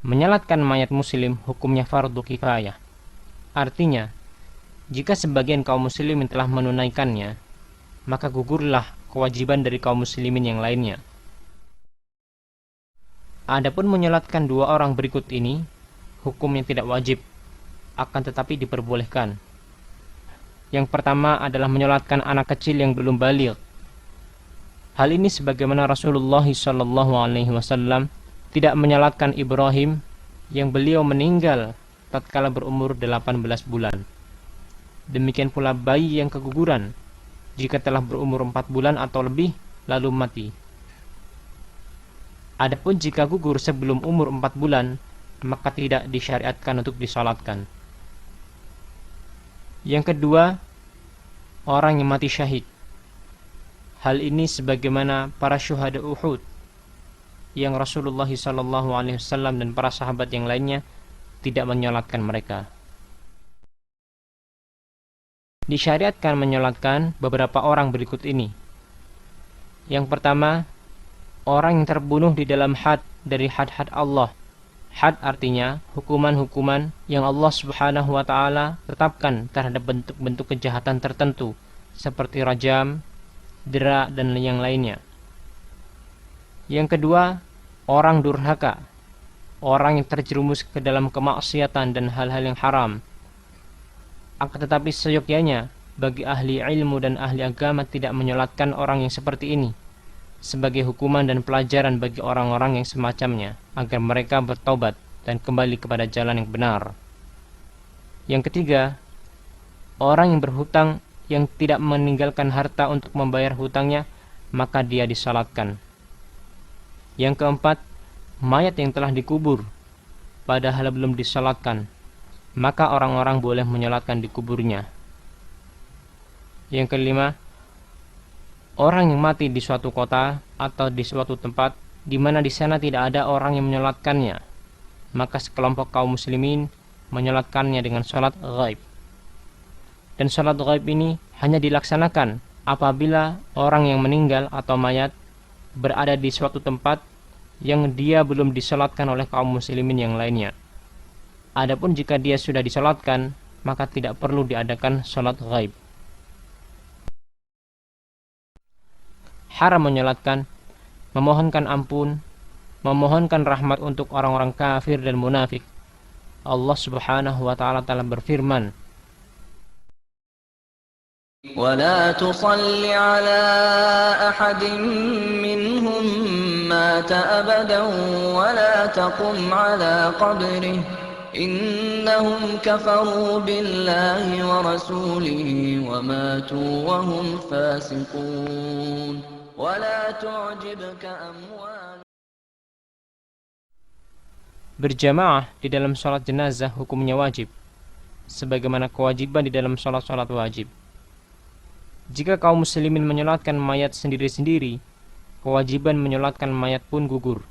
Menyalatkan mayat muslim hukumnya fardu kifayah. Artinya, jika sebagian kaum muslimin telah menunaikannya, maka gugurlah kewajiban dari kaum muslimin yang lainnya. Adapun menyalatkan dua orang berikut ini, hukumnya tidak wajib, akan tetapi diperbolehkan. Yang pertama adalah menyalatkan anak kecil yang belum baligh. Hal ini sebagaimana Rasulullah SAW tidak menyalatkan Ibrahim yang beliau meninggal tatkala berumur 18 bulan. Demikian pula bayi yang keguguran jika telah berumur 4 bulan atau lebih lalu mati. Adapun jika gugur sebelum umur 4 bulan, maka tidak disyariatkan untuk disalatkan. Yang kedua, orang yang mati syahid. Hal ini sebagaimana para syuhada Uhud yang Rasulullah SAW dan para sahabat yang lainnya tidak menyolatkan mereka. Disyariatkan menyolatkan beberapa orang berikut ini. Yang pertama, orang yang terbunuh di dalam had dari had-had Allah. Had artinya hukuman-hukuman yang Allah Subhanahu wa Ta'ala tetapkan terhadap bentuk-bentuk kejahatan tertentu seperti rajam, dera, dan yang lainnya. Yang kedua, orang durhaka, orang yang terjerumus ke dalam kemaksiatan dan hal-hal yang haram. Akan tetapi seyogyanya bagi ahli ilmu dan ahli agama tidak menyolatkan orang yang seperti ini sebagai hukuman dan pelajaran bagi orang-orang yang semacamnya agar mereka bertobat dan kembali kepada jalan yang benar. Yang ketiga, orang yang berhutang yang tidak meninggalkan harta untuk membayar hutangnya, maka dia disalatkan. Yang keempat, mayat yang telah dikubur padahal belum disalatkan, maka orang-orang boleh menyalatkan di kuburnya. Yang kelima, orang yang mati di suatu kota atau di suatu tempat di mana di sana tidak ada orang yang menyalatkannya, maka sekelompok kaum muslimin menyalatkannya dengan salat ghaib. Dan salat ghaib ini hanya dilaksanakan apabila orang yang meninggal atau mayat berada di suatu tempat yang dia belum disalatkan oleh kaum muslimin yang lainnya. Adapun jika dia sudah disalatkan, maka tidak perlu diadakan salat ghaib. Haram menyalatkan, memohonkan ampun, memohonkan rahmat untuk orang-orang kafir dan munafik. Allah Subhanahu wa Ta'ala telah berfirman, ولا تصل على أحد منهم مات أبدا ولا تقم على قبره إنهم كفروا بالله ورسوله وماتوا وهم فاسقون ولا تعجبك أموالهم. Berjamaah di dalam sholat jenazah hukumnya wajib, sebagaimana kewajiban di dalam sholat-sholat wajib. Jika kaum muslimin menyolatkan mayat sendiri-sendiri, kewajiban menyolatkan mayat pun gugur.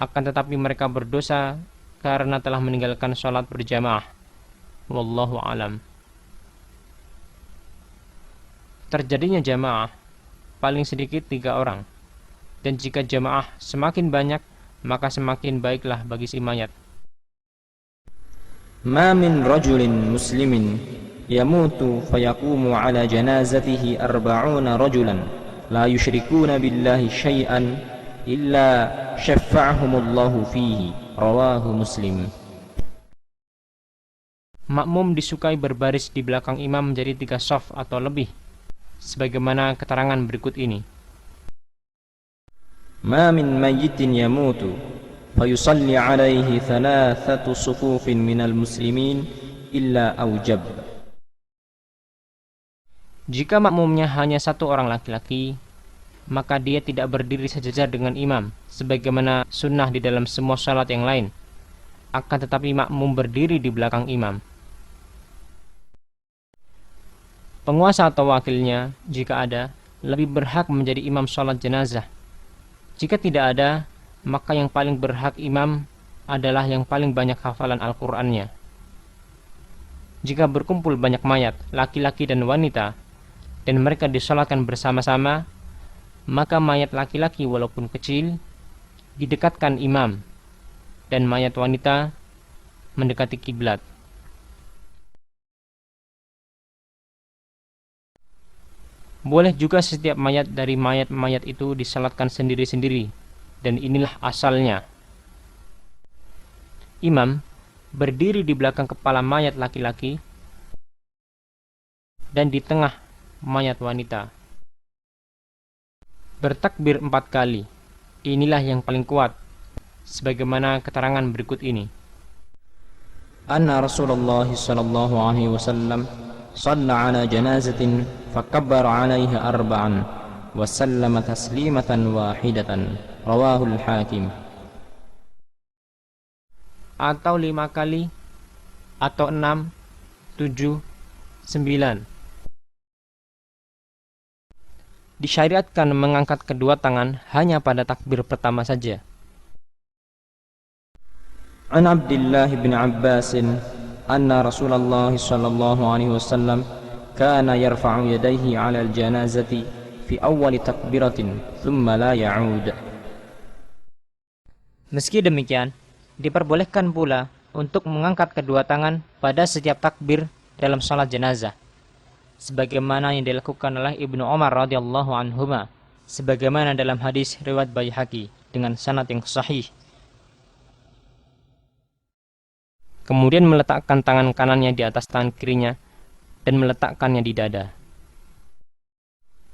Akan tetapi mereka berdosa karena telah meninggalkan sholat berjamaah. Wallahu alam. Terjadinya jamaah paling sedikit 3 orang, dan jika jamaah semakin banyak, maka semakin baiklah bagi si mayat. Ma min rajulin muslimin yamutu fayaqumu ala janazatihi 40 rajulan la yushrikuna billahi syai'an illa syafa'ahumullahu fihi. Rawahu Muslim. Makmum disukai berbaris di belakang imam menjadi 3 shaf atau lebih, sebagaimana keterangan berikut ini. Ma min mayyitin yamutu fayusalli alaihi 3 sufufin minal muslimin illa aujab. Jika makmumnya hanya 1 orang laki-laki, maka dia tidak berdiri sejajar dengan imam, sebagaimana sunnah di dalam semua salat yang lain. Akan tetapi makmum berdiri di belakang imam. Penguasa atau wakilnya, jika ada, lebih berhak menjadi imam salat jenazah. Jika tidak ada, maka yang paling berhak imam adalah yang paling banyak hafalan Al-Qur'annya. Jika berkumpul banyak mayat, laki-laki dan wanita, dan mereka disolatkan bersama-sama, maka mayat laki-laki walaupun kecil didekatkan imam, dan mayat wanita mendekati kiblat. Boleh juga setiap mayat dari mayat-mayat itu disalatkan sendiri-sendiri, dan inilah asalnya. Imam berdiri di belakang kepala mayat laki-laki dan di tengah mayat wanita. Bertakbir 4 kali. Inilah yang paling kuat, sebagaimana keterangan berikut ini. Anna Rasulullah sallallahu alaihi wasallam shalla ala janazatin fakabbara 'alaiha arba'an wa sallama taslimatan wahidatan. Rawahul Hakim. Atau 5 kali, atau 6, 7, 9. Disyariatkan mengangkat kedua tangan hanya pada takbir pertama saja. An Abdullah bin Abbas anna Rasulullah sallallahu alaihi wasallam kana yarfa'u yadayhi 'ala al-janazati fi awwal takbiratin thumma la ya'ud. Meski demikian, diperbolehkan pula untuk mengangkat kedua tangan pada setiap takbir dalam salat jenazah, sebagaimana yang dilakukan oleh Ibnu Umar radhiyallahu anhuma, sebagaimana dalam hadis riwayat Baihaqi dengan sanad yang sahih. Kemudian meletakkan tangan kanannya di atas tangan kirinya dan meletakkannya di dada.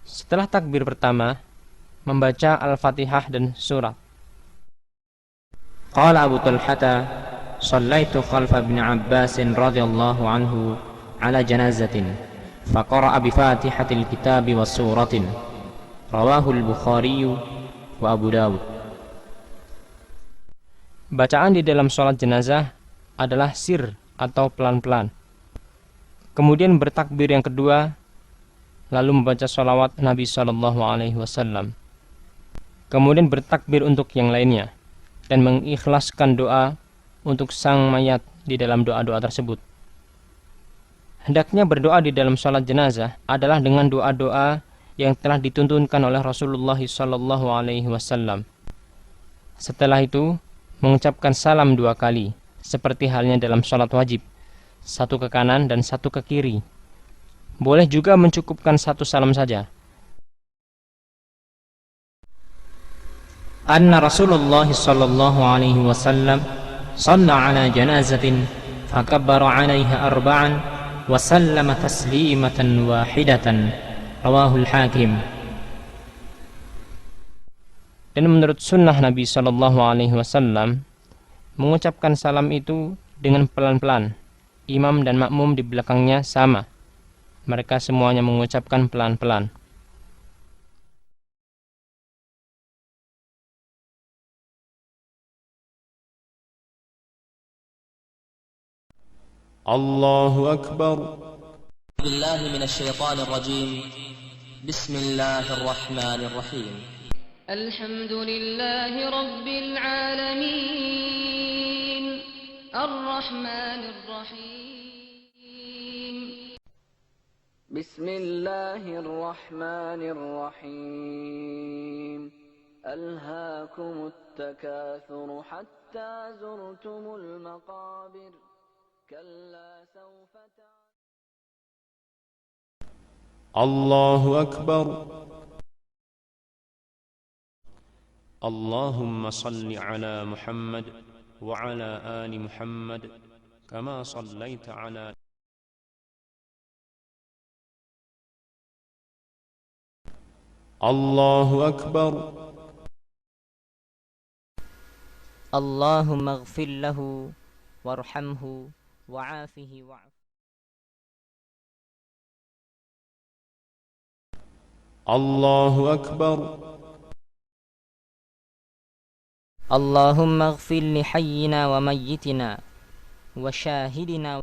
Setelah takbir pertama, membaca Al-Fatihah dan surat. Qala Abu Talhata shallaitu khalfa Ibn Abbas radhiyallahu anhu ala janazatin faqara'a bi Fatihatil Kitabi wa suratin. Rawahu al-Bukhari wa Abu Dawud. Bacaan di dalam sholat jenazah adalah sir atau pelan-pelan. Kemudian bertakbir yang kedua, lalu membaca sholawat Nabi SAW. Kemudian bertakbir untuk yang lainnya dan mengikhlaskan doa untuk sang mayat di dalam doa-doa tersebut. Hendaknya berdoa di dalam sholat jenazah adalah dengan doa-doa yang telah dituntunkan oleh Rasulullah SAW. Setelah itu, mengucapkan salam 2 kali, seperti halnya dalam sholat wajib, 1 ke kanan dan 1 ke kiri. Boleh juga mencukupkan 1 salam saja. Anna Rasulullah sallallahu alaihi wasallam shalla ala janazatin fakabbara 'alaiha arba'an wa sallama taslimatan wahidatan. Rawahul Hakim. Dan menurut sunnah Nabi SAW, mengucapkan salam itu dengan pelan-pelan. Imam dan makmum di belakangnya sama. Mereka semuanya mengucapkan pelan-pelan. Allahu Akbar. بالله من الشيطان الرجيم بسم الله الرحمن الرحيم الحمد لله رب العالمين الرحمن الرحيم بسم الله الرحمن الرحيم ألهاكم التكاثر حتى زرتم المقابر كلا سوف تعلمون Allahu Akbar. Allahumma salli ala Muhammad wa ala ali Muhammad kama sallaita ala Allahu Akbar. Allahumma ighfir lahu warhamhu wa'afihi wa'fu. Allahu Akbar. Allahumma ighfir li hayyina wa mayyitina wa syahidina.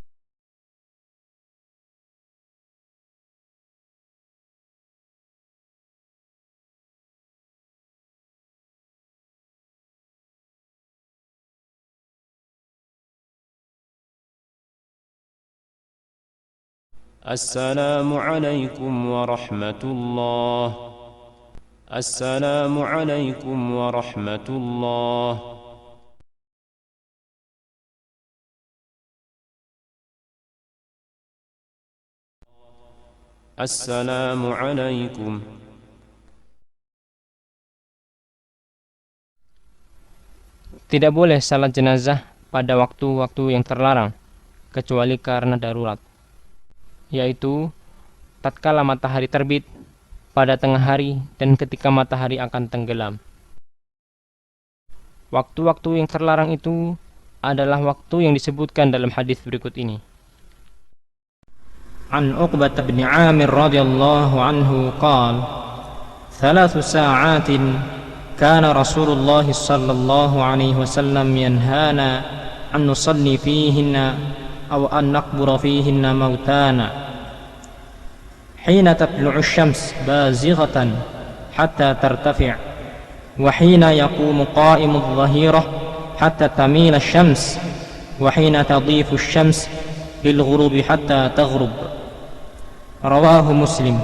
السلام عليكم ورحمة الله. السلام عليكم ورحمة الله. السلام عليكم. Tidak boleh salat jenazah pada waktu-waktu yang terlarang, kecuali karena darurat, yaitu tatkala matahari terbit, pada tengah hari, dan ketika matahari akan tenggelam. Waktu-waktu yang terlarang itu adalah waktu yang disebutkan dalam hadis berikut ini. An Uqbah bin Amir radhiyallahu anhu qala 3 sa'atin kana Rasulullah sallallahu alaihi wasallam yanhana an nusalli fihinna aw an naqbura fihinna mautana hina tatlu'u asy-syams bazighatan hatta tartafi' wa hina yaqumu qa'imu adh-dhahirah hatta tamila asy-syams wa hina tadhifu asy-syams lil ghurubi hatta taghrub. Rawahu Muslim.